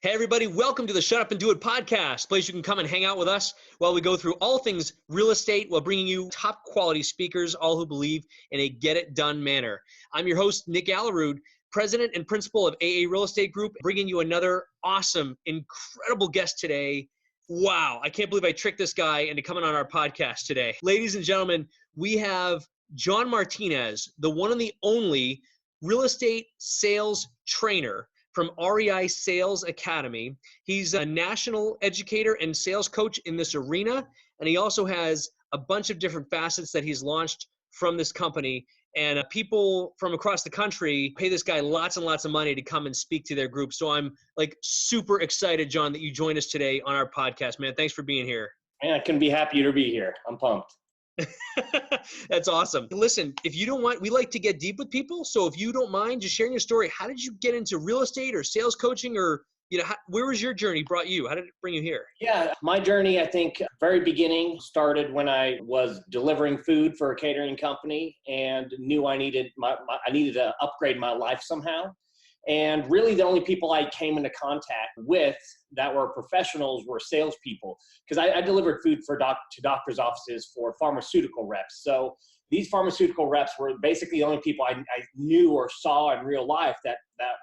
Hey, everybody, welcome to the Shut Up and Do It podcast, place you can come and hang out with us while we go through all things real estate while bringing you top quality speakers, all who believe in a get it done manner. I'm your host, Nick Aalerud, president and principal of AA Real Estate Group, bringing you another awesome, incredible guest today. Wow, I can't believe I tricked this guy into coming on our podcast today. Ladies and gentlemen, we have John Martinez, the one and the only real estate sales trainer from REI Sales Academy. He's a national educator and sales coach in this arena, and he also has a bunch of different facets that he's launched from this company. And people from across the country pay this guy lots and lots of money to come and speak to their group. So I'm like super excited, John, that you joined us today on our podcast, man. Thanks for being here. Man, I couldn't be happier to be here. I'm pumped. That's awesome. Listen, if you don't mind, we like to get deep with people. So if you don't mind just sharing your story, how did you get into real estate or sales coaching, or, where was your journey brought you? How did it bring you here? Yeah, my journey, I think, very beginning started when I was delivering food for a catering company and knew I needed to upgrade my life somehow. And really the only people I came into contact with that were professionals were salespeople, because I delivered food to doctors' offices for pharmaceutical reps. So these pharmaceutical reps were basically the only people I knew or saw in real life that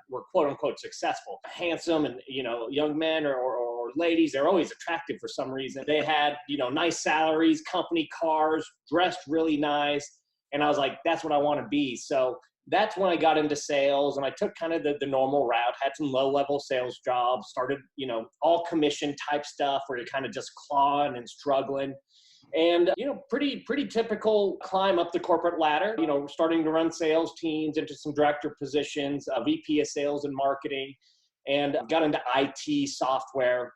were quote unquote successful. Handsome and, young men or ladies, they're always attractive for some reason. They had, nice salaries, company cars, dressed really nice. And I was like, that's what I want to be. So that's when I got into sales, and I took kind of the normal route, had some low-level sales jobs, started, all commission type stuff where you're kind of just clawing and struggling. And, pretty typical climb up the corporate ladder, starting to run sales teams into some director positions, a VP of sales and marketing, and got into IT software,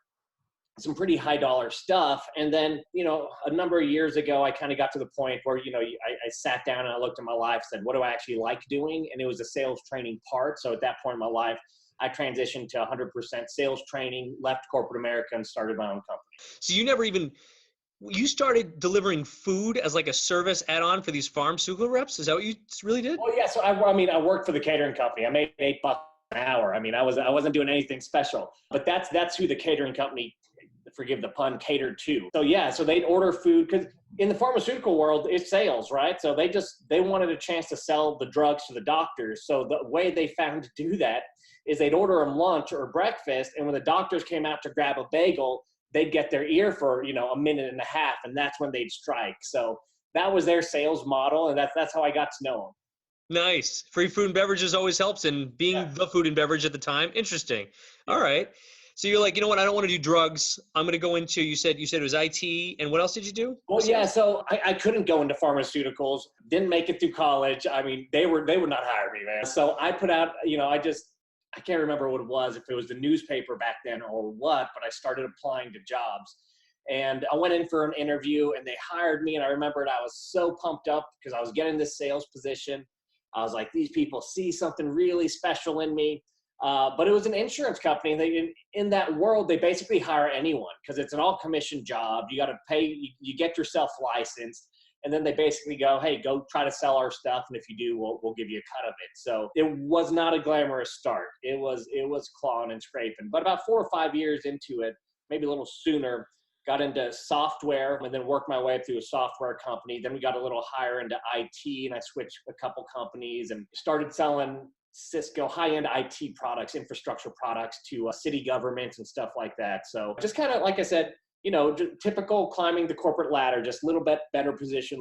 some pretty high dollar stuff. And then, a number of years ago, I kind of got to the point where, I sat down and I looked at my life, said, what do I actually like doing? And it was a sales training part. So at that point in my life, I transitioned to 100% sales training, left corporate America, and started my own company. So you started delivering food as like a service add-on for these pharmaceutical reps? Is that what you really did? Oh yeah. So I worked for the catering company. I made $8 an hour. I wasn't doing anything special, but that's who the catering company, forgive the pun, catered to. So yeah, so they'd order food, because in the pharmaceutical world, it's sales, right? So they wanted a chance to sell the drugs to the doctors. So the way they found to do that is they'd order them lunch or breakfast, and when the doctors came out to grab a bagel, they'd get their ear for, a minute and a half, and that's when they'd strike. So that was their sales model, and that's how I got to know them. Nice. Free food and beverages always helps, and being the food and beverage at the time. Interesting. All right. So you're like, you know what? I don't want to do drugs. I'm going to go into, you said it was IT. And what else did you do? Well, yeah. So I couldn't go into pharmaceuticals, didn't make it through college. They would not hire me, man. So I put out, I can't remember what it was, if it was the newspaper back then or what, but I started applying to jobs. And I went in for an interview and they hired me. And I remembered I was so pumped up because I was getting this sales position. I was like, these people see something really special in me. But it was an insurance company, and in that world, they basically hire anyone because it's an all commission job. You got to pay, you get yourself licensed, and then they basically go, hey, go try to sell our stuff. And if you do, we'll give you a cut of it. So it was not a glamorous start. It was clawing and scraping, but about 4 or 5 years into it, maybe a little sooner, got into software and then worked my way up through a software company. Then we got a little higher into IT, and I switched a couple companies and started selling Cisco high-end IT products, infrastructure products to city governments and stuff like that. So just kind of, like I said, typical climbing the corporate ladder, just a little bit better position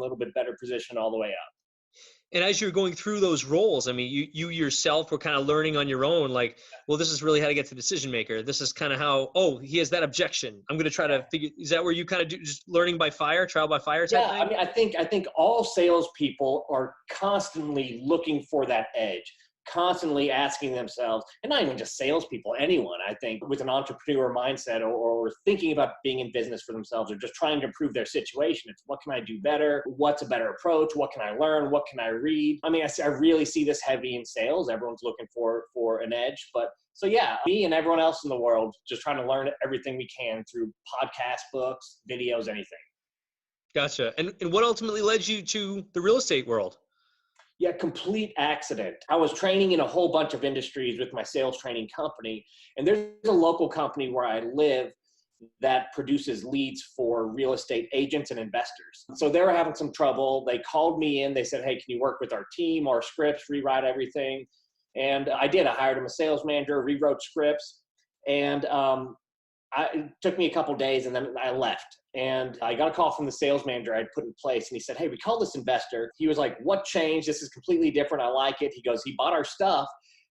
all the way up. And as you're going through those roles, you yourself were kind of learning on your own, like, well, this is really how to get to the decision maker. This is kind of how, he has that objection. I'm going to try to figure, is that where you kind of do just learning by fire, trial by fire type thing? I think all salespeople are constantly looking for that edge, constantly asking themselves, and not even just salespeople, anyone, I think, with an entrepreneur mindset or thinking about being in business for themselves or just trying to improve their situation. It's what can I do better? What's a better approach? What can I learn? What can I read? I really see this heavy in sales. Everyone's looking for an edge. But so yeah, me and everyone else in the world just trying to learn everything we can through podcasts, books, videos, anything. Gotcha. And what ultimately led you to the real estate world? Yeah, complete accident. I was training in a whole bunch of industries with my sales training company, and there's a local company where I live that produces leads for real estate agents and investors. So they were having some trouble. They called me in. They said, hey, can you work with our team, our scripts, rewrite everything? And I did. I hired him a sales manager, rewrote scripts, and it took me a couple days, and then I left. And I got a call from the sales manager I'd put in place, and he said, hey, we called this investor. He was like, what changed? This is completely different. I like it. He goes, he bought our stuff,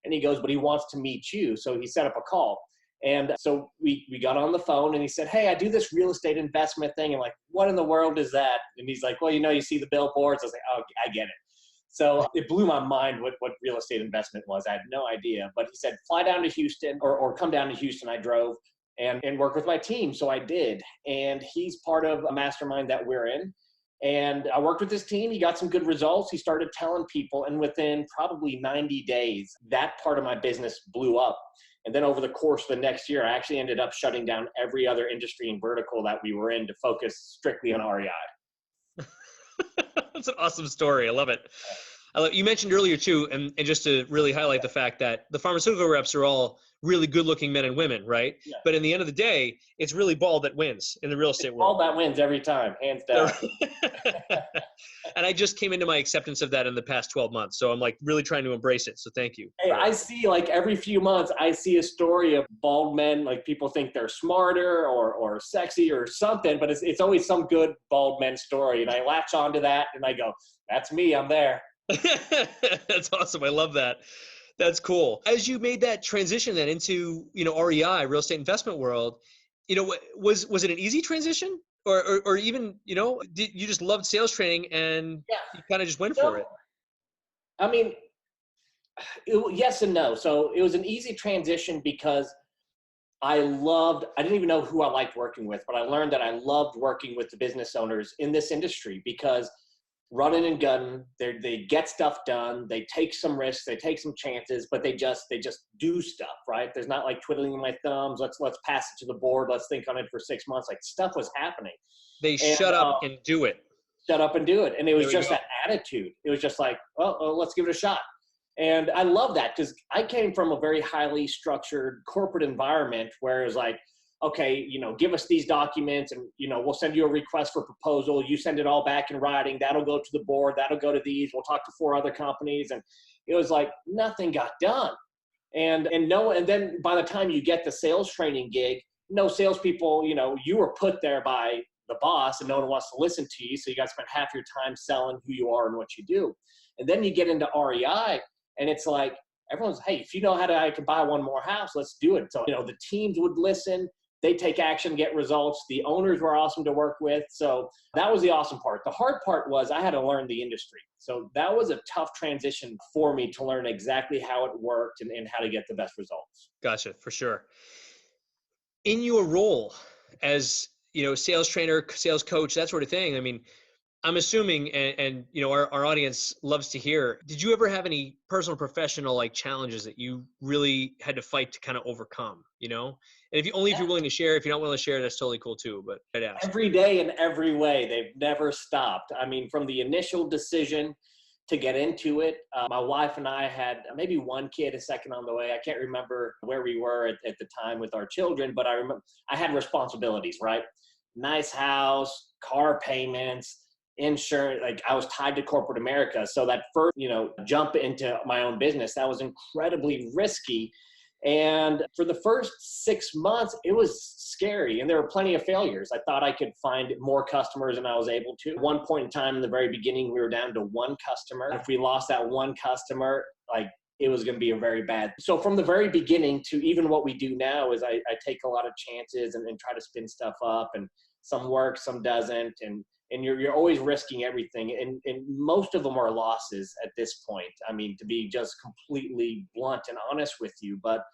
and he goes, but he wants to meet you. So he set up a call. And so we got on the phone, and he said, hey, I do this real estate investment thing. I'm like, what in the world is that? And he's like, well, you see the billboards. I was like, oh, I get it. So it blew my mind what real estate investment was. I had no idea. But he said, fly down to Houston or come down to Houston. I drove and work with my team. So I did. And he's part of a mastermind that we're in. And I worked with his team. He got some good results. He started telling people. And within probably 90 days, that part of my business blew up. And then over the course of the next year, I actually ended up shutting down every other industry and vertical that we were in to focus strictly on REI. That's an awesome story. I love it. You mentioned earlier too, and just to really highlight the fact that the pharmaceutical reps are all really good looking men and women, right? Yeah. But in the end of the day, it's really ball that wins in the real estate world. Ball that wins every time, hands down. And I just came into my acceptance of that in the past 12 months. So I'm like really trying to embrace it. So thank you. Hey, I see like every few months, I see a story of bald men. Like people think they're smarter or sexy or something, but it's always some good bald men story. And I latch onto that and I go, that's me, I'm there. That's awesome. I love that. That's cool. As you made that transition then into, REI, real estate investment world, was it an easy transition or even, did you just loved sales training and you kind of just went for it? I mean, yes and no. So it was an easy transition because I didn't even know who I liked working with, but I learned that I loved working with the business owners in this industry because running and gunning, they get stuff done, they take some risks, they take some chances, but they just do stuff, right? There's not like twiddling my thumbs, let's pass it to the board, let's think on it for 6 months. Like stuff was happening. They shut up and do it. Shut up and do it. And it was just that attitude. It was just like, well, let's give it a shot. And I love that because I came from a very highly structured corporate environment where it was like, okay, give us these documents and, we'll send you a request for proposal. You send it all back in writing. That'll go to the board. That'll go to these. We'll talk to 4 other companies. And it was like nothing got done. And then by the time you get the sales training gig, no salespeople, you were put there by the boss and no one wants to listen to you. So you got to spend half your time selling who you are and what you do. And then you get into REI and it's like, everyone's, hey, if you know how I can buy one more house, let's do it. So, the teams would listen. They take action, get results. The owners were awesome to work with. So that was the awesome part. The hard part was I had to learn the industry. So that was a tough transition for me to learn exactly how it worked and how to get the best results. Gotcha, for sure. In your role as, sales trainer, sales coach, that sort of thing, I mean, I'm assuming, and our audience loves to hear, did you ever have any personal, professional challenges that you really had to fight to kind of overcome, And if you're willing to share, if you're not willing to share, that's totally cool too, but I'd ask. Every day in every way, they've never stopped. I mean, from the initial decision to get into it, my wife and I had maybe one kid a second on the way. I can't remember where we were at the time with our children, but I remember I had responsibilities, right? Nice house, car payments, insurance. Like I was tied to corporate America. So that first, jump into my own business, that was incredibly risky. And for the first 6 months, it was scary. And there were plenty of failures. I thought I could find more customers than I was able to. At one point in time in the very beginning, we were down to 1 customer. If we lost that 1 customer, it was going to be a very bad. So from the very beginning to even what we do now is I take a lot of chances and try to spin stuff up, and some work, some doesn't. And you're always risking everything. And most of them are losses at this point. I mean, to be just completely blunt and honest with you. But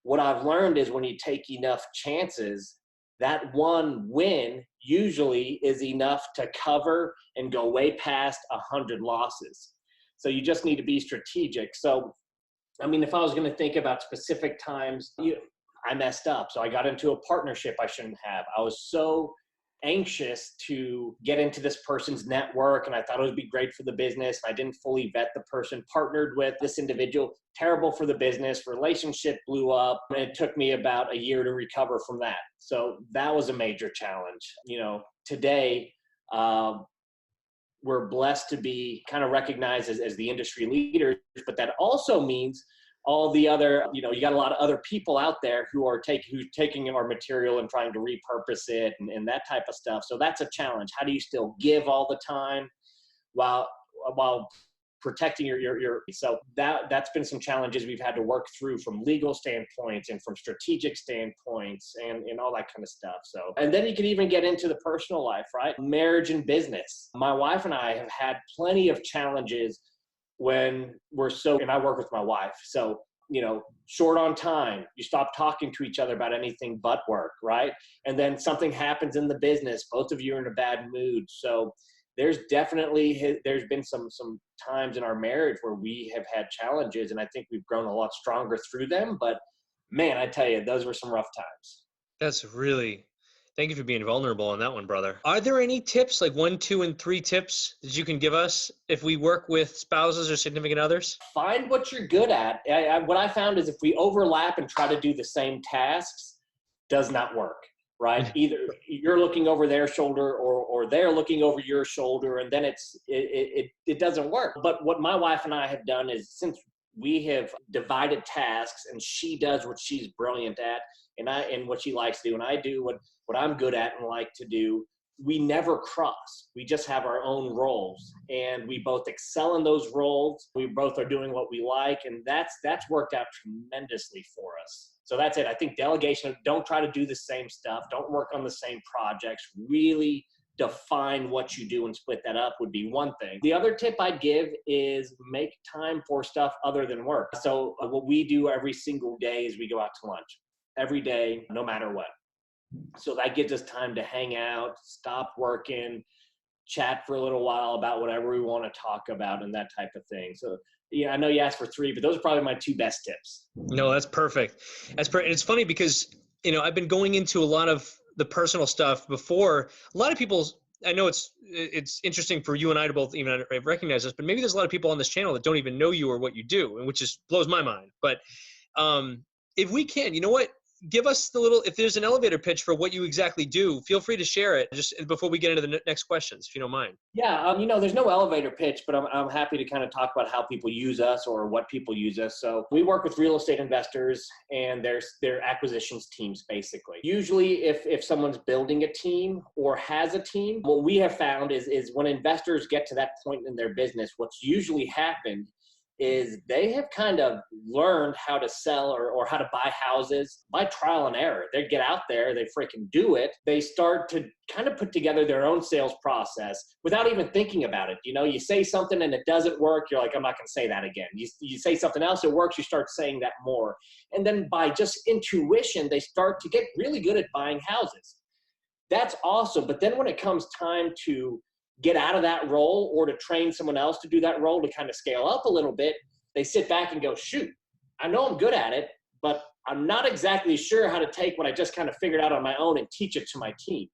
what I've learned is when you take enough chances, that one win usually is enough to cover and go way past 100 losses. So you just need to be strategic. So, I mean, if I was going to think about specific times, I messed up. So I got into a partnership I shouldn't have. I was so anxious to get into this person's network, and I thought it would be great for the business. I didn't fully vet the person, partnered with this individual, terrible for the business, relationship blew up, and it took me about a year to recover from that. So that was a major challenge. Today, we're blessed to be kind of recognized as the industry leaders, but that also means all the other, you got a lot of other people out there who's taking our material and trying to repurpose it and that type of stuff. So that's a challenge. How do you still give all the time while protecting your so that's been some challenges we've had to work through from legal standpoints and from strategic standpoints and all that kind of stuff. So, and then you can even get into the personal life, right? Marriage and business. My wife and I have had plenty of challenges when and I work with my wife. So, short on time, you stop talking to each other about anything but work, right? And then something happens in the business, both of you are in a bad mood. So there's been some times in our marriage where we have had challenges, and I think we've grown a lot stronger through them. But man, I tell you, those were some rough times. Thank you for being vulnerable on that one, brother. Are there any tips, like 1, 2, and 3 tips that you can give us if we work with spouses or significant others? Find what you're good at. What I found is if we overlap and try to do the same tasks, does not work, right? Either you're looking over their shoulder or they're looking over your shoulder, and then it doesn't work. But what my wife and I have done is, since we have divided tasks and she does what she's brilliant at and what she likes to do, and I do what I'm good at and like to do, we never cross. We just have our own roles, and we both excel in those roles. We both are doing what we like, and that's worked out tremendously for us. So that's it. I think delegation, don't try to do the same stuff. Don't work on the same projects. Really define what you do and split that up would be one thing. The other tip I'd give is make time for stuff other than work. So what we do every single day is we go out to lunch every day, no matter what. So that gives us time to hang out, stop working, chat for a little while about whatever we want to talk about and that type of thing. So yeah, I know you asked for 3, but those are probably my 2 best tips. No, that's perfect. And it's funny because, I've been going into a lot of the personal stuff before. A lot of people, I know it's interesting for you and I to both even recognize this, but maybe there's a lot of people on this channel that don't even know you or what you do, and which blows my mind. But if we can, you know what? Give us if there's an elevator pitch for what you exactly do, feel free to share it just before we get into the next questions, if you don't mind. Yeah, there's no elevator pitch, but I'm happy to kind of talk about how people use us or what people use us. So we work with real estate investors and their acquisitions teams, basically. Usually if someone's building a team or has a team, what we have found is when investors get to that point in their business, what's usually happened is they have kind of learned how to sell or how to buy houses by trial and error. They get out there, they freaking do it. They start to kind of put together their own sales process without even thinking about it. You say something and it doesn't work, you're like, I'm not going to say that again. You say something else, it works, you start saying that more. And then by just intuition, they start to get really good at buying houses. That's awesome. But then when it comes time to get out of that role or to train someone else to do that role to kind of scale up a little bit, they sit back and go, shoot, I know I'm good at it, but I'm not exactly sure how to take what I just kind of figured out on my own and teach it to my team.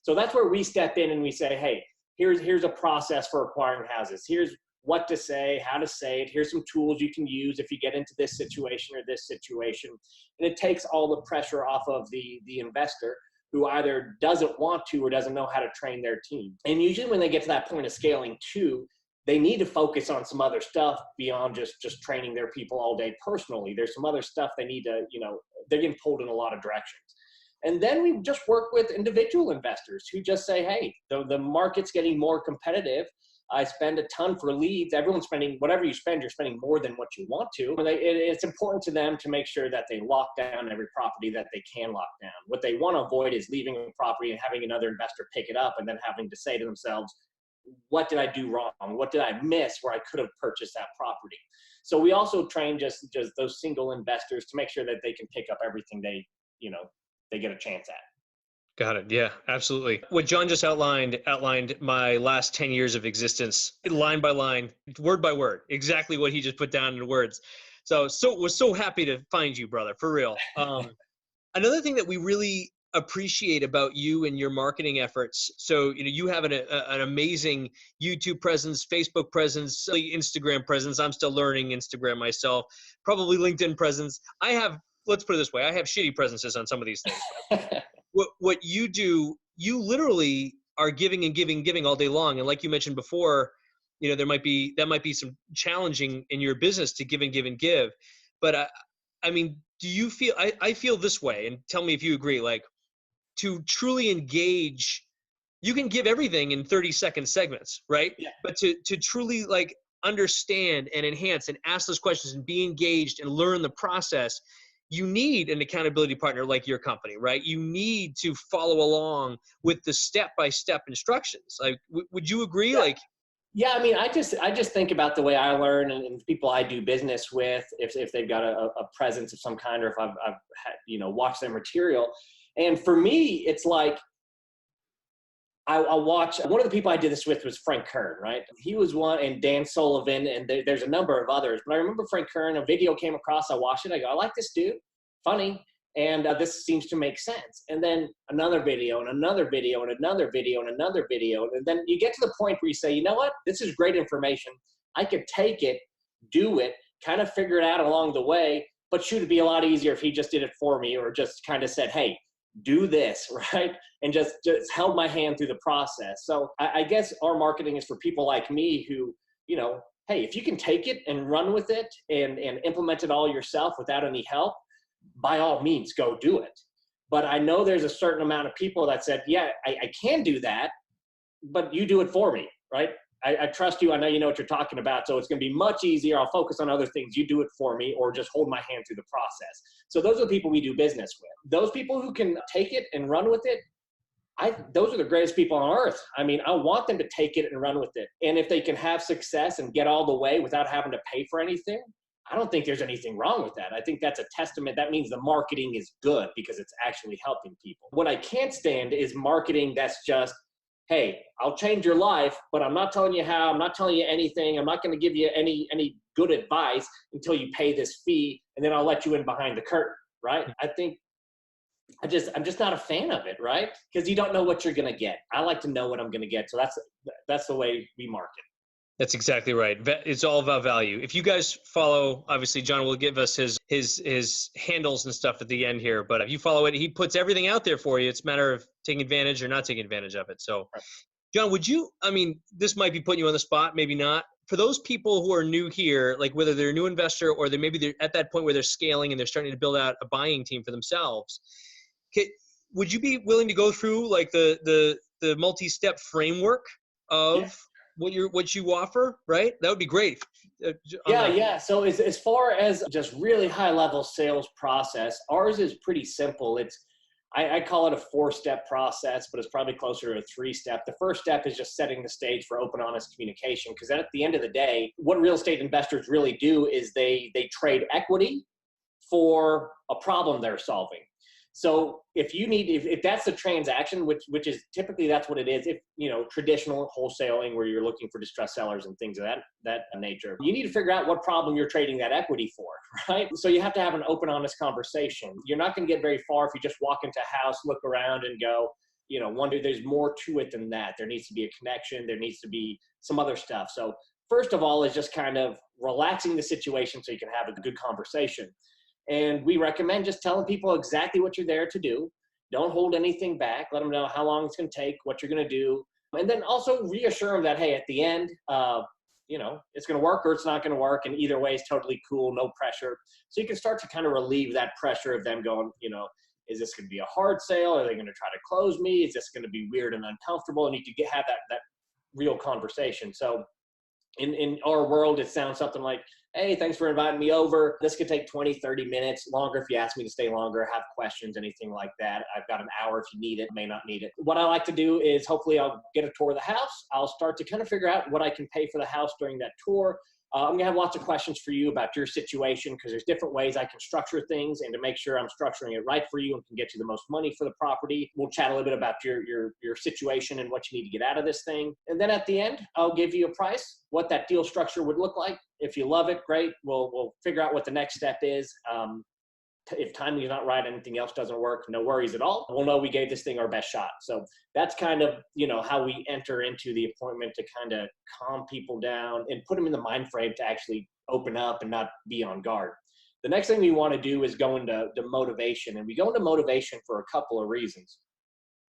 So that's where we step in and we say, hey, here's a process for acquiring houses. Here's what to say, how to say it. Here's some tools you can use if you get into this situation or this situation. And it takes all the pressure off of the investor, who either doesn't want to or doesn't know how to train their team. And usually when they get to that point of scaling too, they need to focus on some other stuff beyond just training their people all day personally. There's some other stuff they need to, they're getting pulled in a lot of directions. And then we just work with individual investors who just say, hey, the market's getting more competitive. I spend a ton for leads. Everyone's spending, whatever you spend, you're spending more than what you want to. But it's important to them to make sure that they lock down every property that they can lock down. What they want to avoid is leaving a property and having another investor pick it up and then having to say to themselves, what did I do wrong? What did I miss where I could have purchased that property? So we also train just those single investors to make sure that they can pick up everything they get a chance at. Got it. Yeah, absolutely. What John just outlined my last 10 years of existence, line by line, word by word, exactly what he just put down in words. So was so happy to find you, brother, for real. Another thing that we really appreciate about you and your marketing efforts. So, you have an amazing YouTube presence, Facebook presence, Instagram presence. I'm still learning Instagram myself, probably LinkedIn presence. Let's put it this way, I have shitty presences on some of these things. What you do, you literally are giving and giving, giving all day long. And like you mentioned before, that might be some challenging in your business to give and give and give. But I mean, do you feel, I feel this way, and tell me if you agree, like, to truly engage, you can give everything in 30-second segments, right? Yeah. But to truly like understand and enhance and ask those questions and be engaged and learn the process, you need an accountability partner like your company, right? You need to follow along with the step-by-step instructions. Like, would you agree? Yeah. Like, yeah, I mean, I just think about the way I learn and people I do business with, if they've got a presence of some kind, or if I've had, watched their material. And for me, it's like, I'll watch, one of the people I did this with was Frank Kern, right? He was one, and Dan Sullivan, and there's a number of others. But I remember Frank Kern, a video came across, I watched it, I go, I like this dude, funny, and this seems to make sense. And then another video, and another video, and another video, and another video. And then you get to the point where you say, you know what? This is great information. I could take it, do it, kind of figure it out along the way, but shoot, it'd be a lot easier if he just did it for me, or just kind of said, hey, do this, right? And just held my hand through the process. So I guess our marketing is for people like me who, hey, if you can take it and run with it and implement it all yourself without any help, by all means, go do it. But I know there's a certain amount of people that said, yeah, I can do that, but you do it for me, right? I trust you. I know you know what you're talking about. So it's going to be much easier. I'll focus on other things. You do it for me, or just hold my hand through the process. So those are the people we do business with. Those people who can take it and run with it, those are the greatest people on earth. I mean, I want them to take it and run with it. And if they can have success and get all the way without having to pay for anything, I don't think there's anything wrong with that. I think that's a testament. That means the marketing is good because it's actually helping people. What I can't stand is marketing that's just, hey, I'll change your life, but I'm not telling you how, I'm not telling you anything, I'm not going to give you any good advice until you pay this fee, and then I'll let you in behind the curtain, right? I think I'm just not a fan of it, right? Because you don't know what you're going to get. I like to know what I'm going to get. So that's the way we market. That's exactly right. It's all about value. If you guys follow, obviously John will give us his handles and stuff at the end here, but if you follow it, he puts everything out there for you. It's a matter of taking advantage or not taking advantage of it. So, John, this might be putting you on the spot, maybe not. For those people who are new here, like whether they're a new investor or they're at that point where they're scaling and they're starting to build out a buying team for themselves, would you be willing to go through like the multi-step framework of what you offer, right? That would be great. Yeah. So as far as just really high level sales process, ours is pretty simple. I call it a 4-step process, but it's probably closer to a 3-step. The first step is just setting the stage for open, honest communication. Because at the end of the day, what real estate investors really do is they trade equity for a problem they're solving. So if that's the transaction, which is typically that's what it is, if traditional wholesaling where you're looking for distressed sellers and things of that nature, you need to figure out what problem you're trading that equity for, right? So you have to have an open, honest conversation. You're not going to get very far if you just walk into a house, look around and go, wonder there's more to it than that. There needs to be a connection. There needs to be some other stuff. So first of all is just kind of relaxing the situation so you can have a good conversation. And we recommend just telling people exactly what you're there to do. Don't hold anything back. Let them know how long it's going to take, what you're going to do. And then also reassure them that, hey, at the end, it's going to work or it's not going to work. And either way is totally cool, no pressure. So you can start to kind of relieve that pressure of them going, is this going to be a hard sale? Are they going to try to close me? Is this going to be weird and uncomfortable? And you can have that real conversation. So in our world, it sounds something like, hey, thanks for inviting me over. This could take 20, 30 minutes longer if you ask me to stay longer, have questions, anything like that. I've got an hour if you need it, may not need it. What I like to do is hopefully I'll get a tour of the house. I'll start to kind of figure out what I can pay for the house during that tour. I'm going to have lots of questions for you about your situation because there's different ways I can structure things, and to make sure I'm structuring it right for you and can get you the most money for the property. We'll chat a little bit about your situation and what you need to get out of this thing. And then at the end, I'll give you a price, what that deal structure would look like. If you love it, great. We'll figure out what the next step is. if timing is not right, anything else doesn't work, no worries at all. We'll know we gave this thing our best shot. So that's kind of, how we enter into the appointment to kind of calm people down and put them in the mind frame to actually open up and not be on guard. The next thing we want to do is go into motivation. And we go into motivation for a couple of reasons.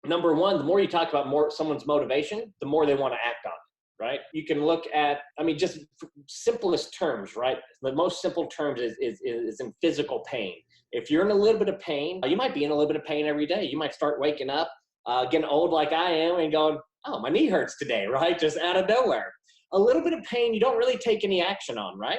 Number one, the more you talk about someone's motivation, the more they want to act on it, right? You can look at, just simplest terms, right? The most simple terms is in physical pain. If you're in a little bit of pain, you might be in a little bit of pain every day. You might start waking up, getting old like I am and going, oh, my knee hurts today, right? Just out of nowhere. A little bit of pain you don't really take any action on, right?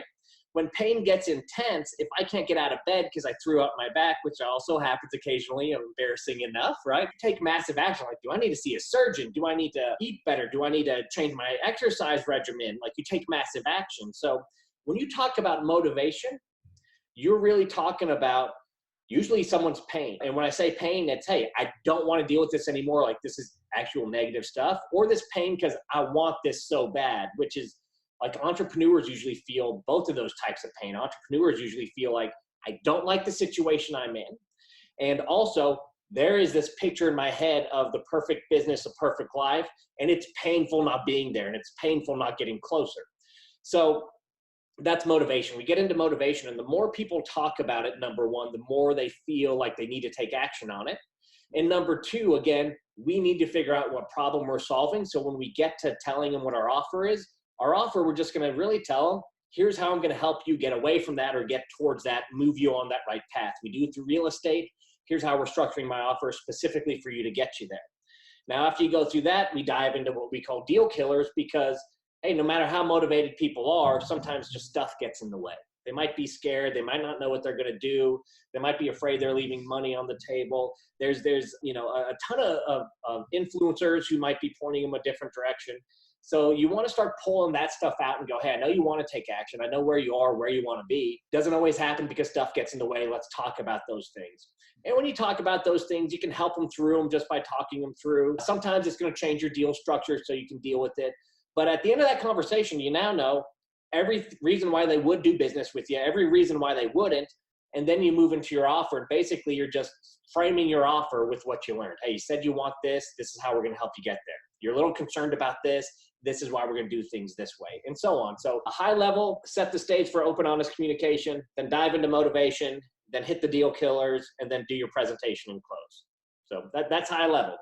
When pain gets intense, if I can't get out of bed because I threw up my back, which also happens occasionally, embarrassing enough, right? Take massive action. Like, do I need to see a surgeon? Do I need to eat better? Do I need to change my exercise regimen? Like, you take massive action. So when you talk about motivation, you're really talking about usually someone's pain. And when I say pain, it's, hey, I don't want to deal with this anymore. Like, this is actual negative stuff, or this pain because I want this so bad, which is, like, entrepreneurs usually feel both of those types of pain. Entrepreneurs usually feel like, I don't like the situation I'm in. And also, there is this picture in my head of the perfect business, a perfect life, and it's painful not being there, and it's painful not getting closer. So that's motivation. We get into motivation, and the more people talk about it, number one, the more they feel like they need to take action on it. And number two, again, we need to figure out what problem we're solving. So when we get to telling them what our offer is, we're just going to really tell them, here's how I'm going to help you get away from that or get towards that, move you on that right path. We do it through real estate. Here's how we're structuring my offer specifically for you to get you there. Now, after you go through that, we dive into what we call deal killers because, hey, no matter how motivated people are, sometimes just stuff gets in the way. They might be scared. They might not know what they're going to do. They might be afraid they're leaving money on the table. There's a ton of influencers who might be pointing them a different direction. So you want to start pulling that stuff out and go, hey, I know you want to take action. I know where you are, where you want to be. Doesn't always happen because stuff gets in the way. Let's talk about those things. And when you talk about those things, you can help them through them just by talking them through. Sometimes it's going to change your deal structure so you can deal with it. But at the end of that conversation, you now know every reason why they would do business with you, every reason why they wouldn't. And then you move into your offer. And basically, you're just framing your offer with what you learned. Hey, you said you want this. This is how we're going to help you get there. You're a little concerned about this. This is why we're going to do things this way, and so on. So a high level, set the stage for open, honest communication, then dive into motivation, then hit the deal killers, and then do your presentation and close. So that's high level.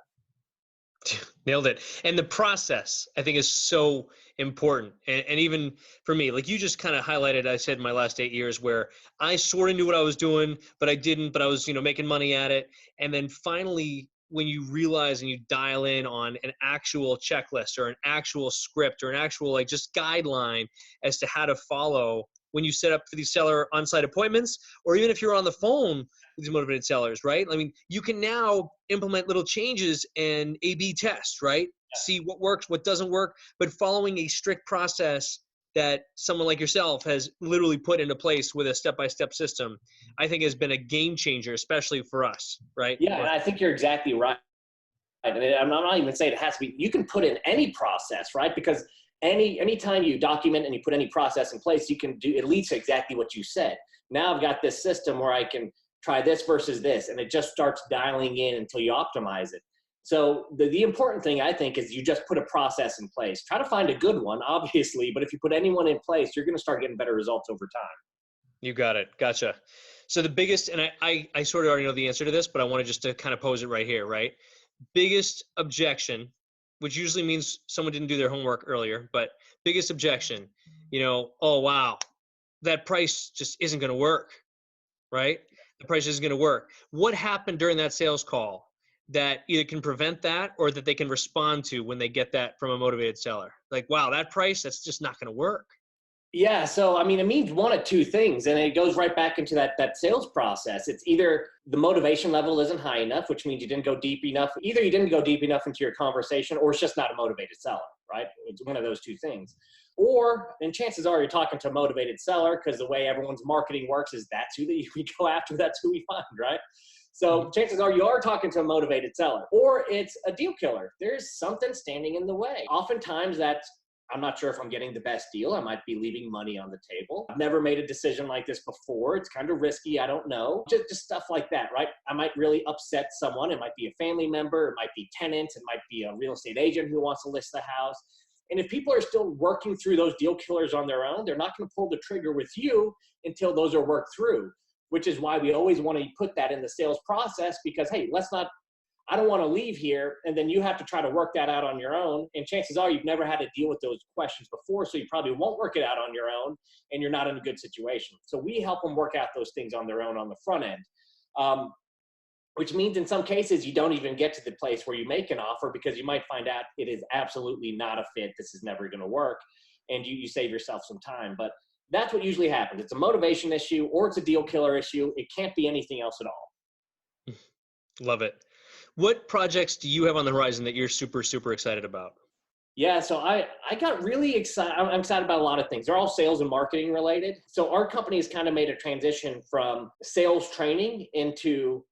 Nailed it. And the process, I think, is so important. And even for me, like you just kind of highlighted, I said in my last 8 years where I sort of knew what I was doing, but I didn't, but I was, making money at it. And then finally, when you realize and you dial in on an actual checklist or an actual script or an actual like just guideline as to how to follow when you set up for these seller on-site appointments, or even if you're on the phone with these motivated sellers, right? I mean, you can now implement little changes and A/B test, right? Yeah. See what works, what doesn't work, but following a strict process that someone like yourself has literally put into place with a step-by-step system, I think has been a game changer, especially for us, right? Yeah, and I think you're exactly right. And I'm not even saying it has to be, you can put in any process, right? Because anytime you document and you put any process in place, you can do, it leads to exactly what you said. Now I've got this system where I can try this versus this, and it just starts dialing in until you optimize it. So the important thing, I think, is you just put a process in place. Try to find a good one, obviously, but if you put anyone in place, you're going to start getting better results over time. You got it. Gotcha. So the biggest, and I sort of already know the answer to this, but I want to just to kind of pose it right here, right? Biggest objection, which usually means someone didn't do their homework earlier, but biggest objection, oh, wow, that price just isn't going to work, right? The price isn't going to work. What happened during that sales call that either can prevent that or that they can respond to when they get that from a motivated seller? Like, wow, that price, that's just not going to work. Yeah. So, it means one of two things, and it goes right back into that sales process. It's either the motivation level isn't high enough, which means you didn't go deep enough. Either you didn't go deep enough into your conversation, or it's just not a motivated seller, right? It's one of those two things. Or, and chances are you're talking to a motivated seller because the way everyone's marketing works is that's who we go after, that's who we find, right? So chances are you are talking to a motivated seller, or it's a deal killer. There's something standing in the way. Oftentimes that's, I'm not sure if I'm getting the best deal. I might be leaving money on the table. I've never made a decision like this before. It's kind of risky. I don't know. Just stuff like that, right? I might really upset someone. It might be a family member. It might be tenants. It might be a real estate agent who wants to list the house. And if people are still working through those deal killers on their own, they're not going to pull the trigger with you until those are worked through, which is why we always want to put that in the sales process because, hey, I don't want to leave here, and then you have to try to work that out on your own. And chances are you've never had to deal with those questions before, so you probably won't work it out on your own, and you're not in a good situation. So we help them work out those things on their own on the front end, which means in some cases you don't even get to the place where you make an offer because you might find out it is absolutely not a fit. This is never going to work, and you save yourself some time. But that's what usually happens. It's a motivation issue or it's a deal killer issue. It can't be anything else at all. Love it. What projects do you have on the horizon that you're super, super excited about? Yeah, so I got really excited. I'm excited about a lot of things. They're all sales and marketing related. So our company has kind of made a transition from sales training into,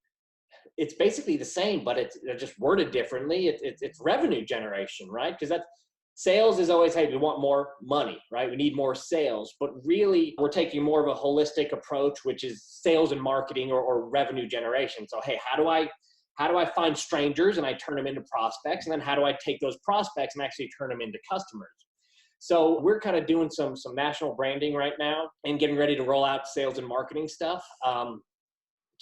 it's basically the same, but it's just worded differently. It's revenue generation, right? Because sales is always, hey, we want more money, right? We need more sales. But really, we're taking more of a holistic approach, which is sales and marketing or revenue generation. So, hey, how do I find strangers and I turn them into prospects? And then how do I take those prospects and actually turn them into customers? So we're kind of doing some national branding right now and getting ready to roll out sales and marketing stuff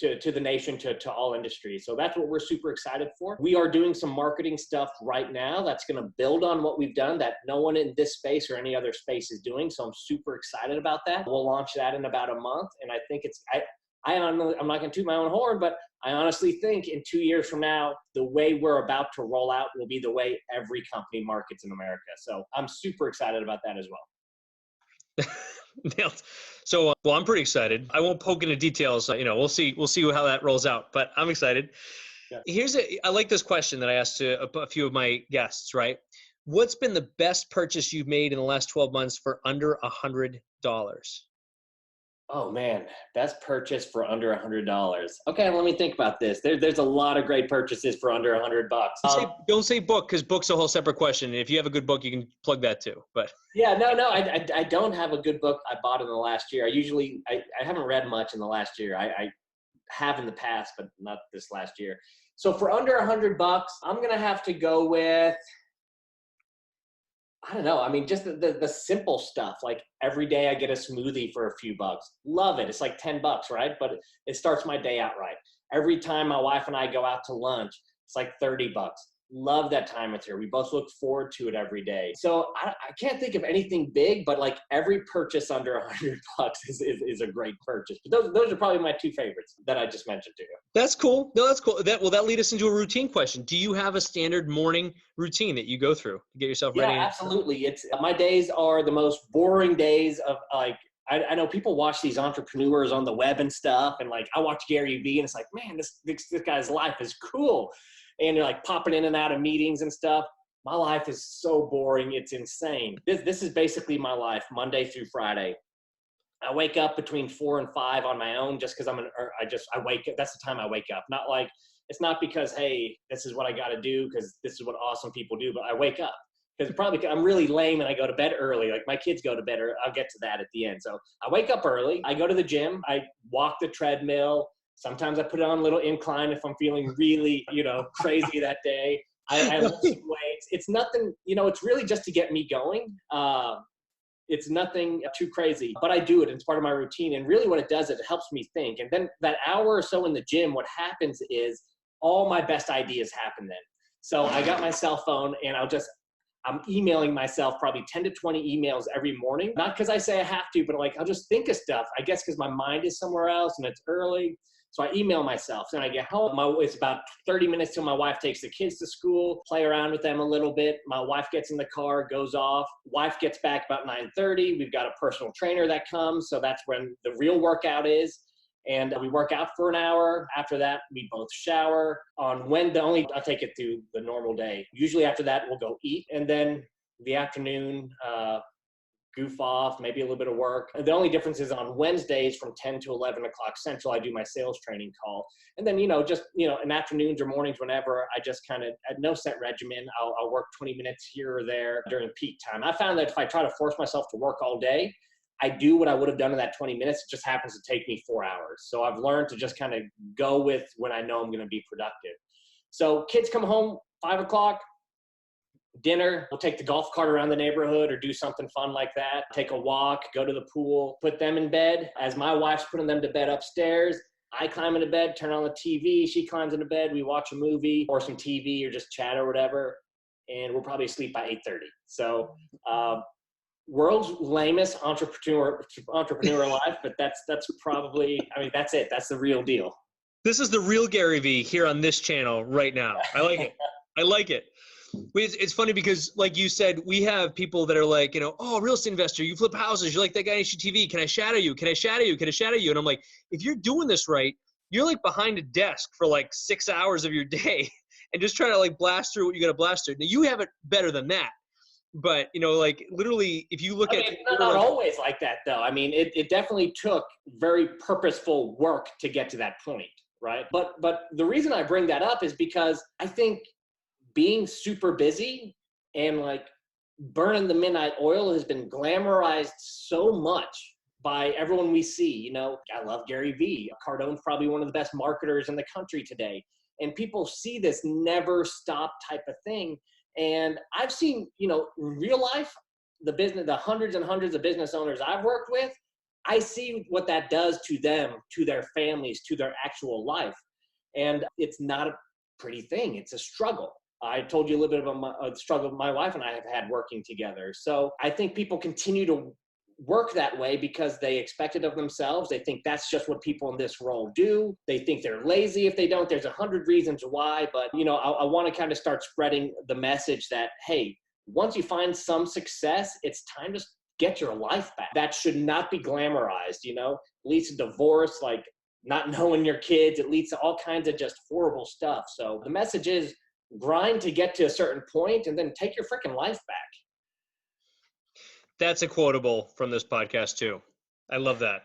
to the nation, to all industries. So that's what we're super excited for. We are doing some marketing stuff right now that's going to build on what we've done that no one in this space or any other space is doing. So I'm super excited about that. We'll launch that in about a month. And I think I'm not going to toot my own horn, but I honestly think in 2 years from now, the way we're about to roll out will be the way every company markets in America. So I'm super excited about that as well. Nailed. So, well, I'm pretty excited. I won't poke into details. We'll see how that rolls out, but I'm excited. Yeah. I like this question that I asked to a few of my guests, right? What's been the best purchase you've made in the last 12 months for under $100? Oh man, best purchase for under $100. Okay, let me think about this. There's a lot of great purchases for under $100. Don't say book, because book's a whole separate question. If you have a good book, you can plug that too. But yeah, no, I don't have a good book I bought in the last year. I haven't read much in the last year. I have in the past, but not this last year. So for under $100, I'm gonna have to go with, I don't know. I mean, just the simple stuff. Like every day I get a smoothie for a few bucks. Love it. It's like $10, right? But it starts my day out right. Every time my wife and I go out to lunch, it's like $30. Love that time with her. We both look forward to it every day. So I can't think of anything big, but like every purchase under $100 is a great purchase. But those are probably my two favorites that I just mentioned to you. That's cool. No, that's cool. That lead us into a routine question. Do you have a standard morning routine that you go through to get yourself ready? Yeah, absolutely. My days are the most boring days of like, I know people watch these entrepreneurs on the web and stuff, and like I watch Gary Vee, and it's like, man, this guy's life is cool. And you're like popping in and out of meetings and stuff. My life is so boring. It's insane. This is basically my life, Monday through Friday. I wake up between 4 and 5 on my own just because I wake up. That's the time I wake up. Not like, it's not because, hey, this is what I got to do because this is what awesome people do, but I wake up. Because I'm really lame and I go to bed early. Like my kids go to bed early. I'll get to that at the end. So I wake up early. I go to the gym. I walk the treadmill. Sometimes I put it on a little incline if I'm feeling really, crazy that day. I lift some weights. It's nothing, it's really just to get me going. It's nothing too crazy, but I do it. It's part of my routine. And really what it does is it helps me think. And then that hour or so in the gym, what happens is all my best ideas happen then. So I got my cell phone and I'm emailing myself probably 10 to 20 emails every morning. Not because I say I have to, but like I'll just think of stuff. I guess because my mind is somewhere else and it's early. So I email myself. Then I get home. It's about 30 minutes till my wife takes the kids to school, play around with them a little bit. My wife gets in the car, goes off. Wife gets back about 9:30. We've got a personal trainer that comes. So that's when the real workout is. And we work out for an hour. After that, we both shower. I'll take it through the normal day. Usually after that, we'll go eat. And then the afternoon, goof off, maybe a little bit of work. And the only difference is on Wednesdays from 10 to 11 o'clock Central, I do my sales training call. And then, just, in afternoons or mornings, whenever, I just kind of, at no set regimen, I'll work 20 minutes here or there during peak time. I found that if I try to force myself to work all day, I do what I would have done in that 20 minutes. It just happens to take me 4 hours. So I've learned to just kind of go with when I know I'm going to be productive. So kids come home 5 o'clock, dinner, we'll take the golf cart around the neighborhood or do something fun like that. Take a walk, go to the pool, put them in bed. As my wife's putting them to bed upstairs, I climb into bed, turn on the TV. She climbs into bed. We watch a movie or some TV or just chat or whatever. And we'll probably sleep by 8:30. So, world's lamest entrepreneur life, but that's probably, that's it. That's the real deal. This is the real Gary V here on this channel right now. I like it. I like it. It's funny because, like you said, we have people that are like, oh, real estate investor, you flip houses, you're like that guy on HGTV. Can I shadow you? Can I shadow you? Can I shadow you? And I'm like, if you're doing this right, you're like behind a desk for like 6 hours of your day and just trying to like blast through what you got to blast through. Now you have it better than that. But, like literally, if you look at it's not always like that, though. It definitely took very purposeful work to get to that point, right? But the reason I bring that up is because I think being super busy and like burning the midnight oil has been glamorized so much by everyone we see. I love Gary V. Cardone's probably one of the best marketers in the country today. And people see this never stop type of thing. And I've seen, in real life, the hundreds and hundreds of business owners I've worked with, I see what that does to them, to their families, to their actual life. And it's not a pretty thing. It's a struggle. I told you a little bit about the struggle my wife and I have had working together. So I think people continue to work that way because they expect it of themselves. They think that's just what people in this role do. They think they're lazy if they don't. There's 100 reasons why, but I want to kind of start spreading the message that, hey, once you find some success, it's time to get your life back. That should not be glamorized, It leads to divorce, like not knowing your kids. It leads to all kinds of just horrible stuff. So the message is grind to get to a certain point and then take your freaking life back. That's a quotable from this podcast too. I love that.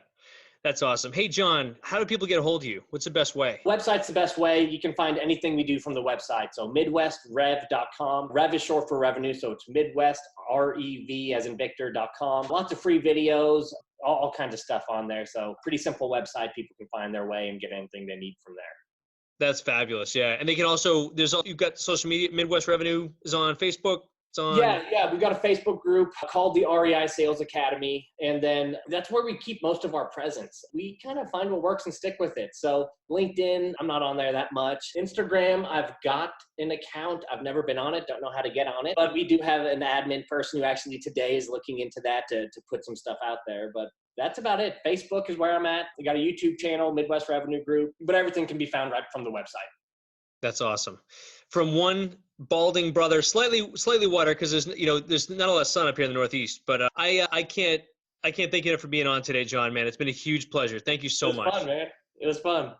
That's awesome. Hey, John, how do people get a hold of you? What's the best way? Website's the best way. You can find anything we do from the website. So MidwestRev.com. Rev is short for revenue. So it's Midwest, REV as in Victor.com. Lots of free videos, all kinds of stuff on there. So pretty simple website. People can find their way and get anything they need from there. That's fabulous. Yeah. And they can also, you've got social media. Midwest Revenue is on Facebook. Yeah. We've got a Facebook group called the REI Sales Academy. And then that's where we keep most of our presence. We kind of find what works and stick with it. So LinkedIn, I'm not on there that much. Instagram, I've got an account. I've never been on it. Don't know how to get on it. But we do have an admin person who actually today is looking into that to put some stuff out there. But that's about it. Facebook is where I'm at. We got a YouTube channel, Midwest Revenue Group, but everything can be found right from the website. That's awesome. From one balding brother, slightly whiter because there's not a lot of sun up here in the Northeast. But I can't thank you enough for being on today, John. Man, it's been a huge pleasure. Thank you so much. It was fun, man. It was fun.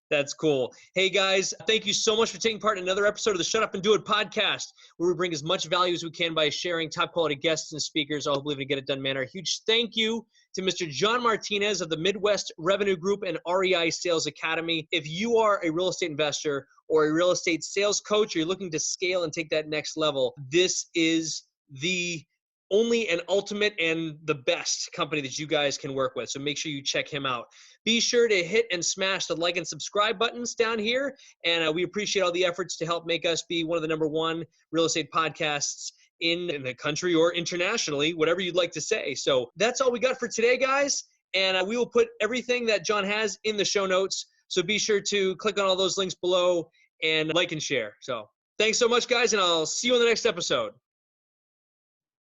That's cool. Hey guys, thank you so much for taking part in another episode of the Shut Up and Do It podcast, where we bring as much value as we can by sharing top quality guests and speakers, all who believe in a get it done manner. A huge thank you to Mr. John Martinez of the Midwest Revenue Group and REI Sales Academy. If you are a real estate investor or a real estate sales coach, or you're looking to scale and take that next level, this is the only and ultimate and the best company that you guys can work with. So make sure you check him out. Be sure to hit and smash the like and subscribe buttons down here. And we appreciate all the efforts to help make us be one of the #1 real estate podcasts in the country or internationally, whatever you'd like to say. So that's all we got for today, guys. And we will put everything that John has in the show notes. So be sure to click on all those links below and like and share. So thanks so much, guys. And I'll see you in the next episode.